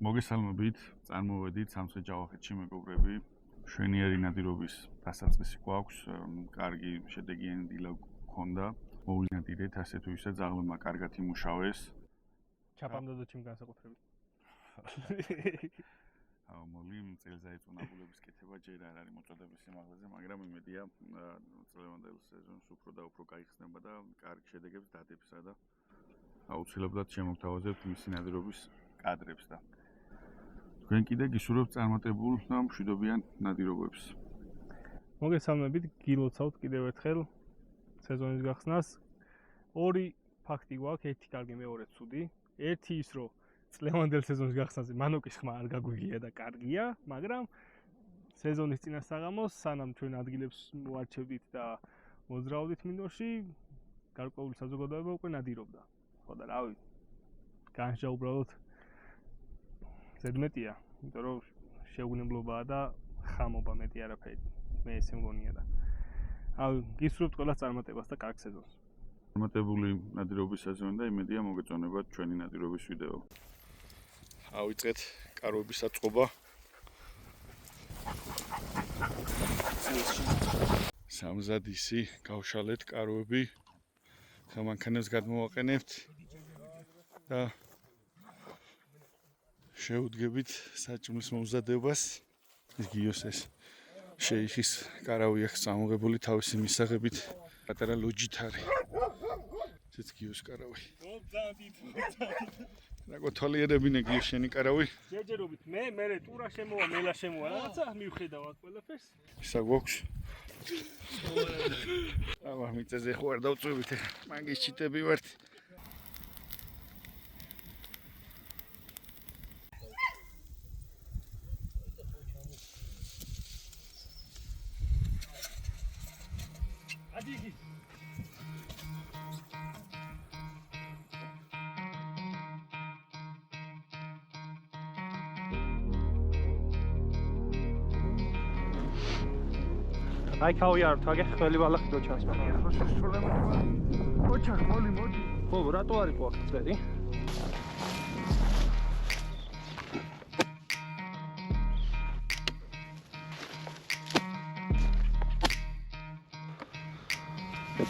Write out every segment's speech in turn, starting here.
მოგესალმებით, წარმოვედით სამცხე ჯავახეთში მეგობრები. მშვენიერი ნადირობის დასაწყისი გვაქვს, კარგი შედეგიანი დილა გქონდა. მოვინადირეთ, ასე თუ ისე ძაღლმა კარგად იმუშავეს. ჩაპამდოდა ჩემ განსაკუთრებით. მოლი წელს აიწონაბულების კეთება ჯერ არ არის მოწოდების სიმაღლეზე, მაგრამ იმედია წლევანდელ სეზონს უფრო და უფრო გაიხსნება და კარგი შედეგებს დადებსა და აუცილებლად შემოგთავაზებთ მისი ნადირობის კადრებს და თქვენ კიდე გისურვებთ წარმატებულ და მშვიდობიან ნადირობებს. მოგესალმებით, გილოცავთ კიდევ ერთხელ სეზონის გახსნას. ორი ფაქტი გვაქვს, ერთი კარგი, მეორე ცუდი. ერთი ის, რომ წლევანდელ სეზონის გახსნაზე მანოკის ხმა არ გაგვიგია და კარგია, მაგრამ სეზონის წინასაღამოს, სანამ ჩვენ ადგილებს მოარჩევდით და მოძრაობდით მინდორში, გარკვეული საზოგადოება უკვე ნადირობდა. ხო და რავი, განსჯა უბრალოდ ზედმეტია, იმიტომ რომ შეუგნებლობაა და ხამობა მეტი არაფერი. მე ესე მგონია და გისურვებთ ყველას წარმატებას და კარგ სეზონს. წარმატებული ნადირობის სეზონი და იმედია მოგეწონებათ ჩვენი ნადირობის ვიდეო. ავიწყეთ კაროების აწყობა. სამზადისი გავშალეთ კაროები. ხამანქანებს გადმოვაყენებთ და შეუდგებით საჭმლის მომზადებას. ის გიოს ეს შეიხის კარავი აქვს წამოღებული თავისი მისაღებით. პატარა ლოჯით არის. ეს გიოს კარავი. რაკო თვალიერებინე გიოს შენი კარავი. ჯერჯერობით მე ტურა შემოვა, მელა შემოვა, რაღაცა მივხედავ აქ ყველაფერს. ისა გვაქვს. აბა მიწაზე ხო არ დავწვევით, მაგის ჩიტები ვართ. ადი აი ქავიართ, აგე ხელი ბალახი დოჩანს მაგრამ. ოჩახ, მოდი. ხო, რატო არის ხო აქ წერი?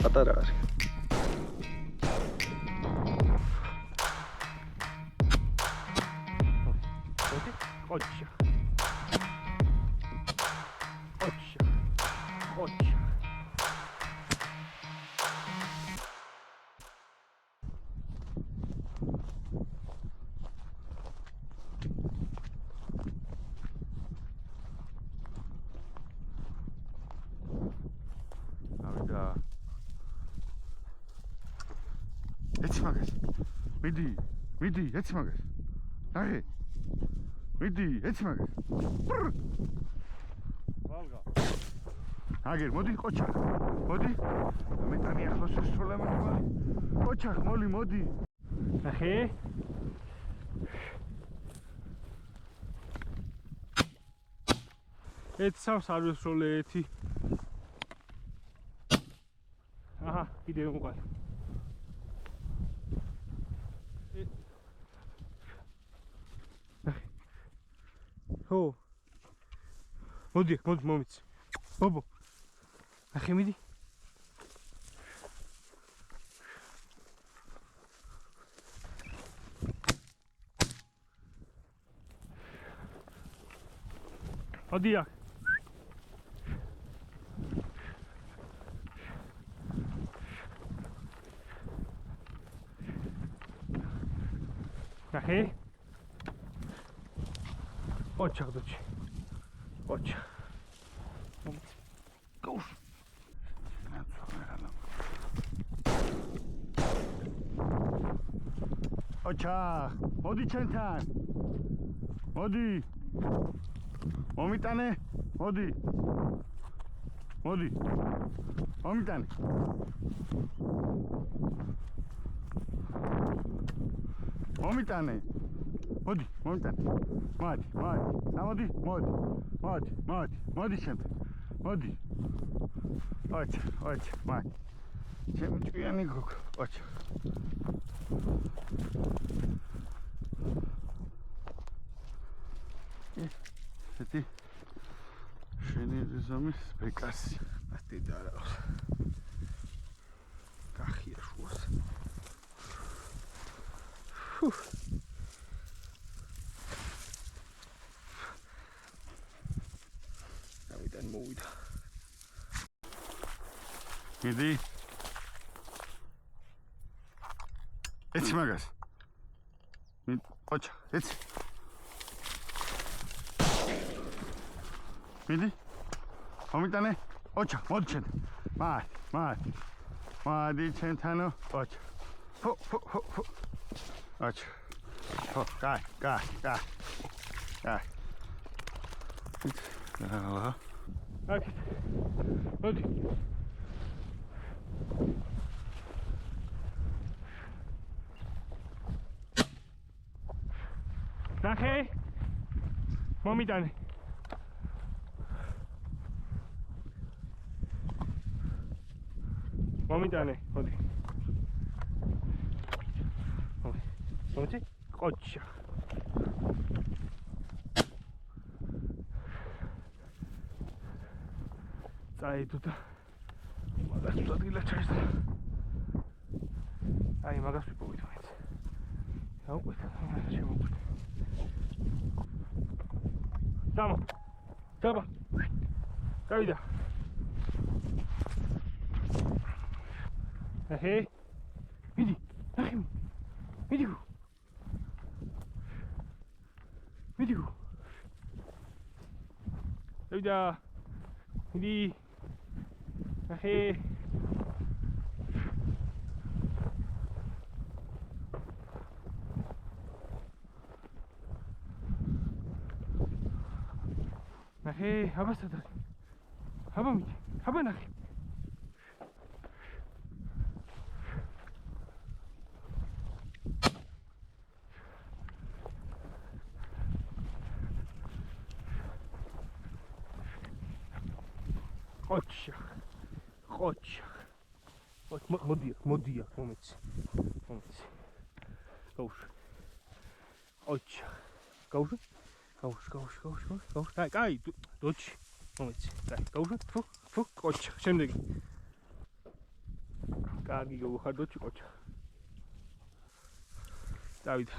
პატარა არის. ოჩა. ეცი მაგას. მიდი, ეცი მაგას. აი. მიდი, ეცი მაგას. ვალგა. აგერ, მოდი ყოჩა. მოდი. მეტანი ახლოს სულამ მოდი. ყოჩა, მოდი. ახე. ეცავს არ ვესროლე ეთი. აჰა, კიდე მოყვა. ხო. მოდი, მომიც. ბობო. ახე მიდი. მოდი აქ. ახე. ოჩახ დოჩი. ოჩა. გო. ოჩა, მოდი ჩემთან. მოდი. მომიტანე, მოდი. მომიტანე. მომიტანე. მოდი. მოდი შემდგ. მოდი. ოჩა, მოდი. ჩემი ჭკვიანი გოგო, ოჩა. ესეთი შენი ზომის ბეკასი. ასეთი არა აქვს. გახია შუას. დავიდან მოვიდა. მიდი. ეცი მაგას. ოჩა, ეცი. მიდი. მომიტანე. ოჩა, მოდი ჩვენ. მადი ჩვენთანო. ოჩა. ჰო. ოჩა. ჰო, კაი. ალა. აქ. მოდი. ნახე. მომიტანე. მოდი. მოდი. ყოჩა. წაიდო და მაგას უადგილა ჩაისდა. აი მაგას ვიპოვეთ მაინც. აუყვეთ, შემოყვეთ. Daba. Davida. Hey. Midi. Nahim. Midigu. Davida. Midi. Hey. Hey, haba sadar. Haba midi. Haba nahi. Qocha. Modia, moments. Gosh. Qocha. Gosh. Gosh. Кай, дочь. Მომეცი. Кай, გაუშვა. ფუ, ყოჩა. შემდეგი. კარგი გოგოხარ დოჩი ყოჩა. დავიდა.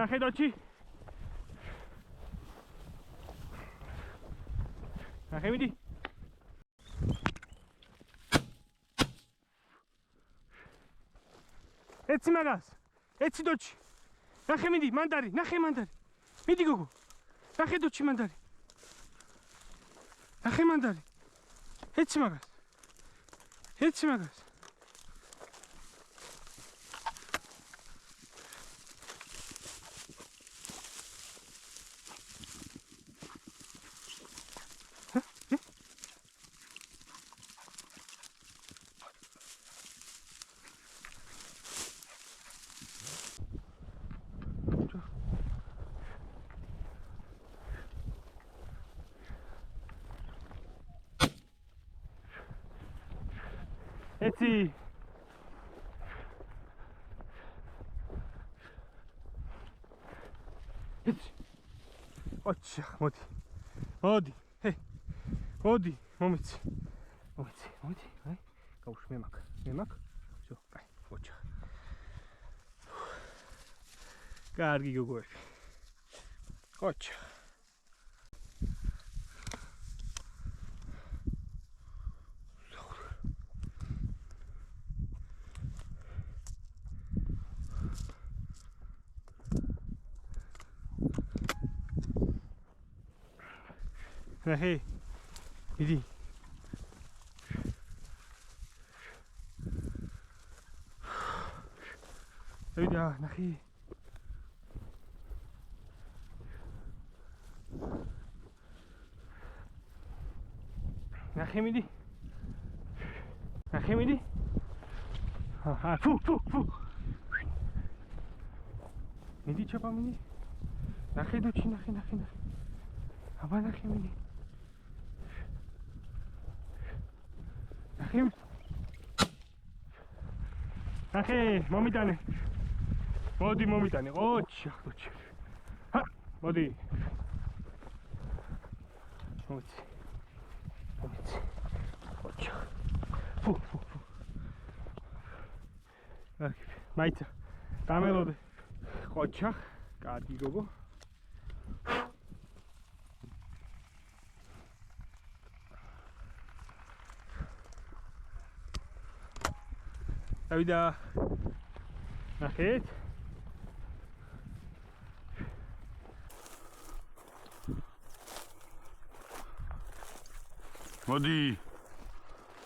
ნახე დოჩი. ნახე მიდი. ეცი მაგას. ეცი დოჩი. ნახე მიდი, მანდარი. მიდი გოგო. ნახე დოჩი მანდარი. ეცი მაგას. 에티 어찌 어디 헤이 어디 몸이지 아이 가우시 매막 저 가이 어찌 კარგი გოგოები 어찌 Hey, 미디. 여기야, 나히. 나히 미디. ფუ. მიდი ჩაპამინი. ნახე დოჩი, ნახე. აბა ნახე მიდი. ნახე, მომიტანე. მოდი მომიტანე. ოჩი. მოდი. მოდი. ოჩი. ფუ. მაიცა. დამელოდე. ოჩი. კარგი გოგო. დავიდა. ნახეთ.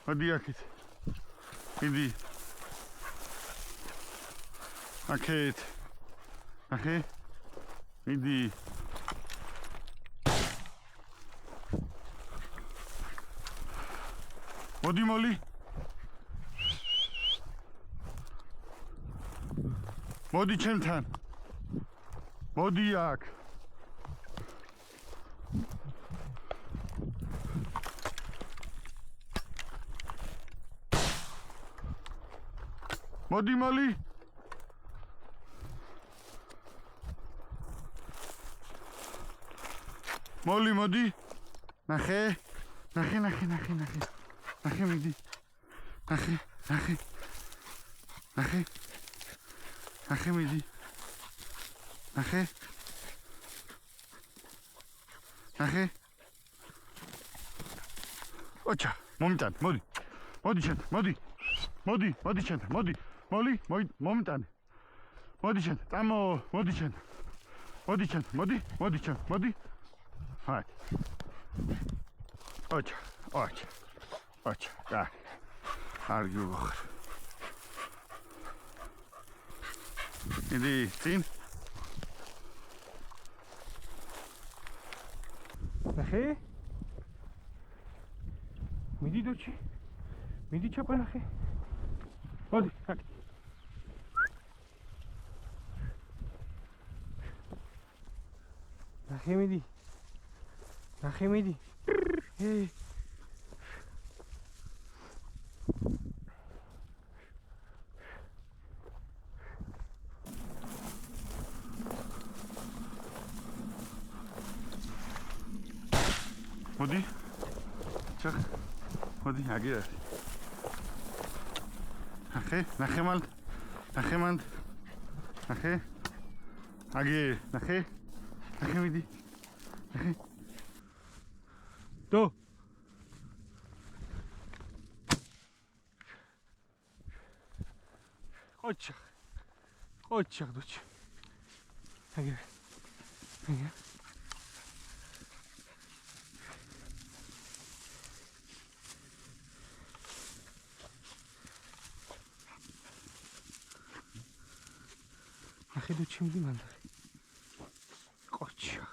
მოდი აქეთ. მიდი. აქეთ. ნახე. მიდი. მოდი მოლი. მოდი ჩემთან. მოდი აქ. მოდი მოლი. მოდი. ნახე. ნახე მიდი. ნახე. ნახე მიდი. ნახე. ოჩა, მომიტან, მოდი. მოდი შენ, მოდი შენ, მოდი. მომიტანე. მოდი შენ, წამო, მოდი შენ. მოდი შენ. ჰაი. ოჩა. და. არგი ვახ. იდი, წინ. ნახე. მიდი დოჩი. მიდი ჩაპა ნახე. მოდი, აქ. ნახე მიდი. ჰეი. მოდი. ჩახ. მოდი, აგერა. ნახე მალ. ნახე. აგე, ნახე მიდი. ნახე. დო. ოჩახ დოჩი. აგე. ნახე დოჩი მიდი მანდარი. ოჩახ.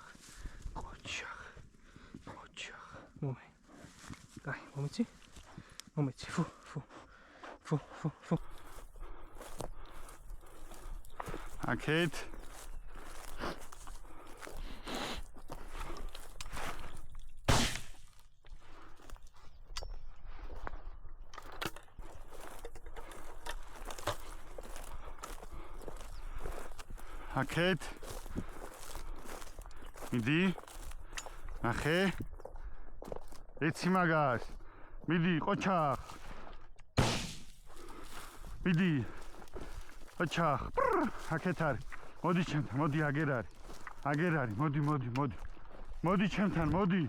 მომეცი. ფუ. აქეთ. მიდი. ნახე. ეცი მაგას. მიდი, ყოჩახ. მიდი. ყოჩახ. აქეთ არის. მოდი ჩემთან, მოდი აგერ არის. მოდი ჩემთან, მოდი.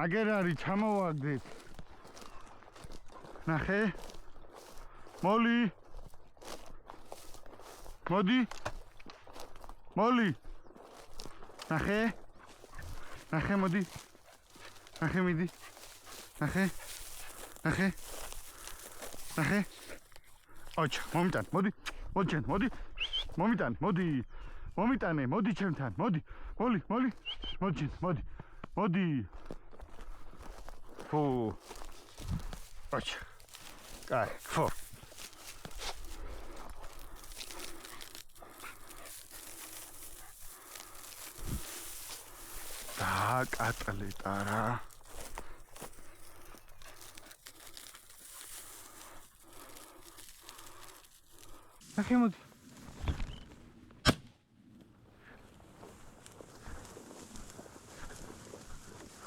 აგერ არის, ჩამოვაგდეთ. ნახე. მოლი. ნახე, მოდი. ნახე მიდი. ნახე. ოჩა, მომიტან, მოდი ჩემ, მოდი. მომიტანე, მოდი ჩემთან, მოდი. მოდი ჩემ, მოდი. ფუ. ოჩა. კაი, ფუ. კატლეტა რა. ნახე მოდი.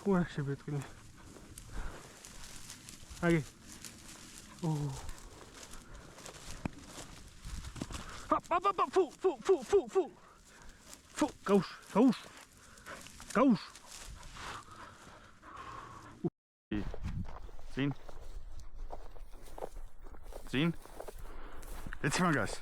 ხუა შებეთქილი. აი. Фу, гауш. Წინ. ეცი მაგას.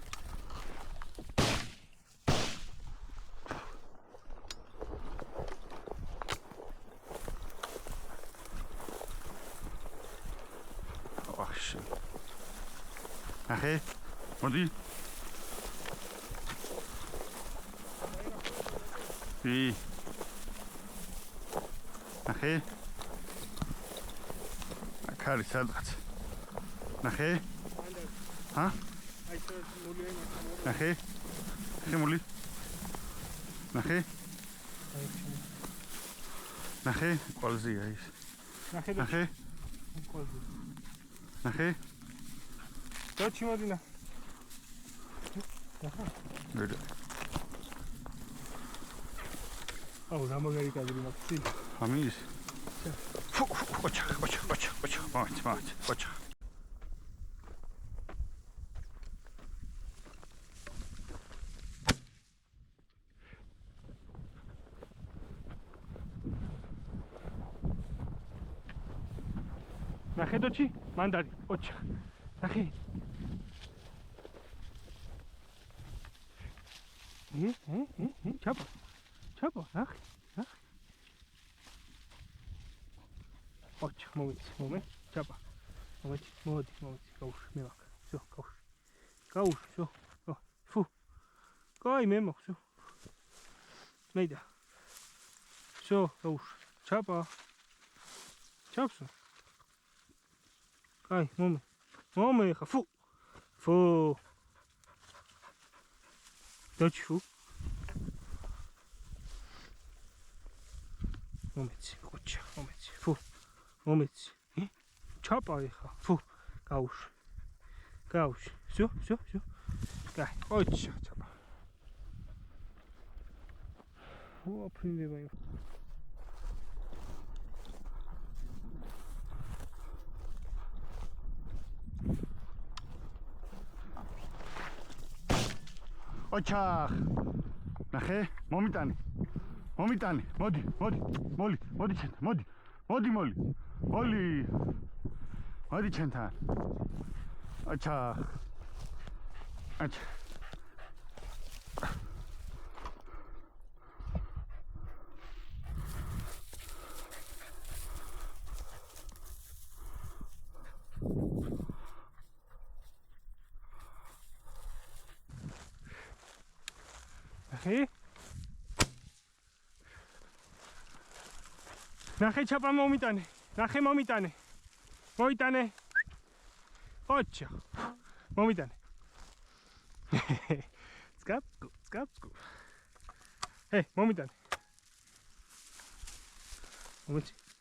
ახში. ახე, მოდი. ნახე. აქ არის სადღაც. ნახე. ჰა? ნახე. ხემული. ნახე. ნახე, ყოლზია ის. ნახე. ნახე. დოჩი მოდინა. გედა. აუ, გამოგერი კადრი მაქსი. ამის. ოჩა. მაჩ. ოჩა. ნახე დოჩი, მანდარი, ოჩა. ნახე. ჩაპა, ნახე. ოჩა, მომეც, ჩაპა. მოდი, გაუშ, მე ვაკ. всё, გაუშ, всё. ფუ. კაი, მე მაქვს, всё. მეიდა. всё, გაუშ. ჩაპა. ჩაფსო. კაი, მომე ხა, ფუ. დოჩი ფუ. მომეც, ოჩა, ფუ. მომეც. ჩაპა ხა, ფუ. გაუშ. всё. კაი, ოჩა, ჩაპა. აფრინდება იმ. ოჩა. ნახე, მომიტანე. მოდი ჩენთან, მოდი ჩენთან. ოჩა. ნახე ჩაპა მომიტანე. მოიტანე. ოჩა. მომიტანე. სკაპ. მომიტანე.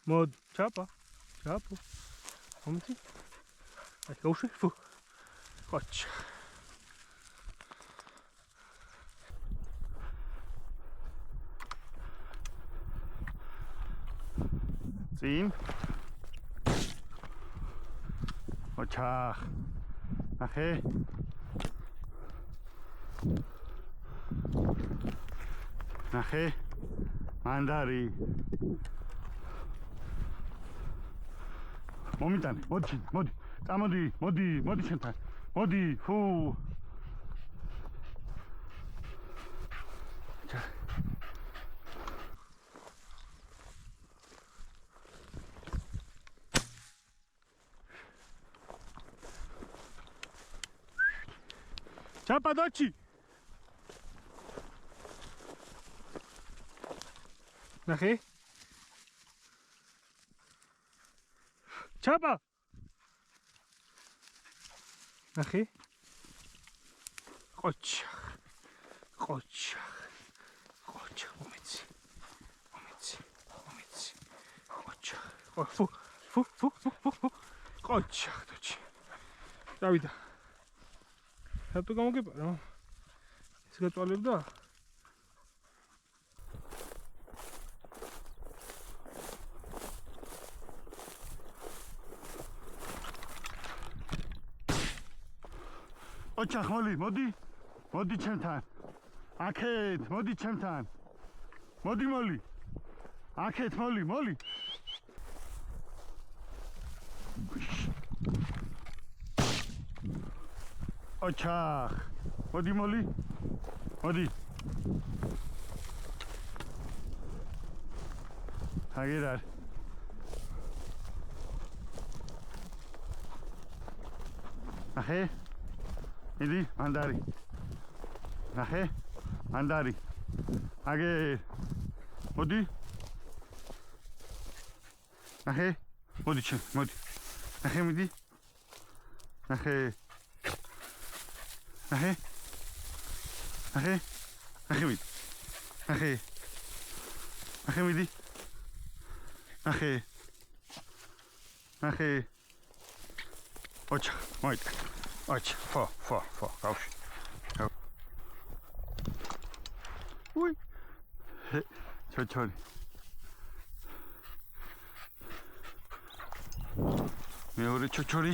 მოდი, ჩაპა. მომიტი. აი, გაუშვი, ფუ. ოჩა. წინ. ოჩა. ნახე. მანდარი. მომიტანე, მოდი. მოდი შენთან. მოდი, ფუ. ჩაპა დოჩი. ნახე. ჩაპა. ნახე. ყოჩა. მომეცი. ფუ. ყოჩი, ხდოჩი. დავიდა. რატო გამოგეპარა? ეს გაწვალებდა? ოჩახ მოდი ჩემთან აქეთ მოდი ჩემთან მოდი აქეთ მოდი ოჩახ მოდი აგერარ ახე იდი მანდარი ნახე მანდარი აგე მოდი ნახე მოდი ნახე მიდი ნახე მიდი ნახე მიდი ნახე ოჩა მოიდგა ოჩა ფო გავში უი ჩოჩორი მეორე ჩოჩორი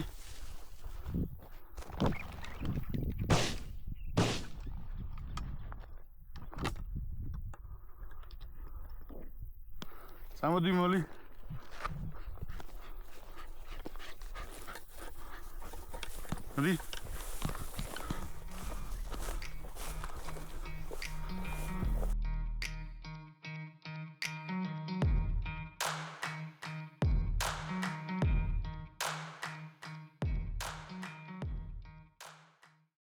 სამოდი მოლი მოდი